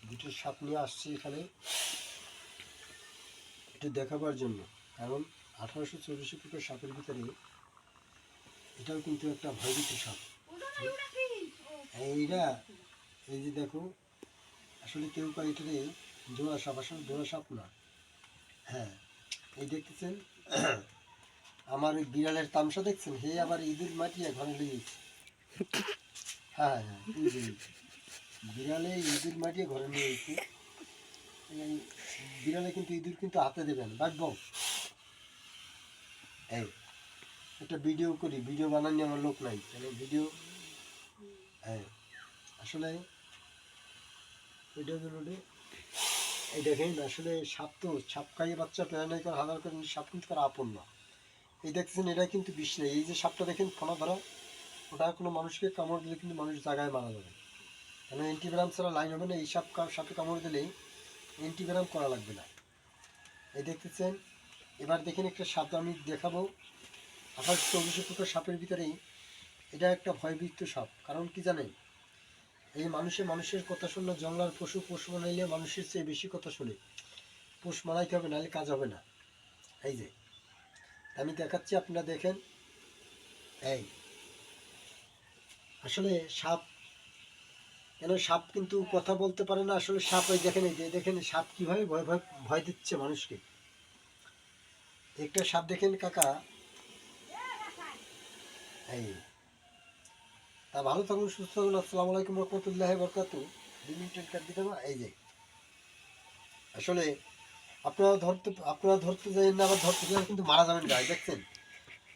দুটো সাপ নিয়ে আসছি এখানে একটু দেখাবার জন্য, কারণ 1884 ফুটের সাপের ভিতরে এটাও কিন্তু একটা ভয়ভীত সাপ। এইটা এই যে দেখো, আসলে কেউ কয় এটারে জোড়া সাপ, আসলে জোড়া সাপ না। হ্যাঁ, এই দেখতেছেন আমার ওই বিড়ালের তামসা দেখছেন, হে আবার ইঁদুর মাটিয়ে ঘরে লেগেছে। হ্যাঁ হ্যাঁ, এই যে বিড়ালে ইঁদুর মাটিয়ে ঘরে নিয়ে গেছে। এই বিড়ালে কিন্তু ইঁদুর কিন্তু হাতে দেবেন বাটব। এই একটা ভিডিও করি, ভিডিও বানানি আমার লোক নাই, তাহলে ভিডিও। হ্যাঁ, আসলে ভিডিও গুলো এই দেখেন, আসলে সাপ তো সাপ খাইয়ে বাচ্চা প্রাণী করে হাজার করে, সাপ কিন্তু তার আপন না। এই দেখছেন, এটা কিন্তু বিষ নেই। এই যে সাপটা দেখেন ফোনা ধরা, ওটা কোনো মানুষকে কামড় দিলে কিন্তু মানুষ জায়গায় মারা যাবে, কেন অ্যান্টিভেনাম ছাড়া লাইন হবে না। এই সাপে কামড় দিলেই অ্যান্টিভেনাম করা লাগবে না। এই দেখতেছেন, এবার দেখেন একটা সাপ আমি দেখাবো। 1824 ফুটের সাপের ভিতরেই এটা একটা ভয়ভীত সাপ। কারণ কি জানেন, এই মানুষের কথা শুনলে, জঙ্গলার পশু মানাইলে মানুষের চেয়ে বেশি কথা শুনে। পোষ মানাইতে হবে, নাহলে কাজ হবে না। এই যে আমি দেখাচ্ছি, আপনারা দেখেন। এই আসলে সাপ, কেন সাপ কিন্তু কথা বলতে পারে না। আসলে সাপ, এই দেখেন, এই যে দেখেন সাপ কীভাবে ভয় ভয় ভয় দিচ্ছে মানুষকে। একটা সাপ দেখেন কাকা। এই তা ভালো থাকুন, সুস্থ থাকুন। আসসালামু আলাইকুম রহমতুল্লাহ বরকাতু। 2 মিনিটের কাট দিতে হবে। এই যে আসলে আপনারা ধরতে যাবেন না, আবার ধরতে গেলে কিন্তু মারা যাবেন গায়ে, দেখছেন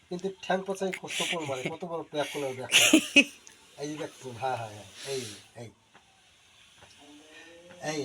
কিন্তু ঠ্যাং পচাই কষ্ট করে মারে, কত বড় ব্যাক করলো ব্যাক। এই যে দেখছেন, হ্যাঁ হ্যাঁ হ্যাঁ, এই এই এই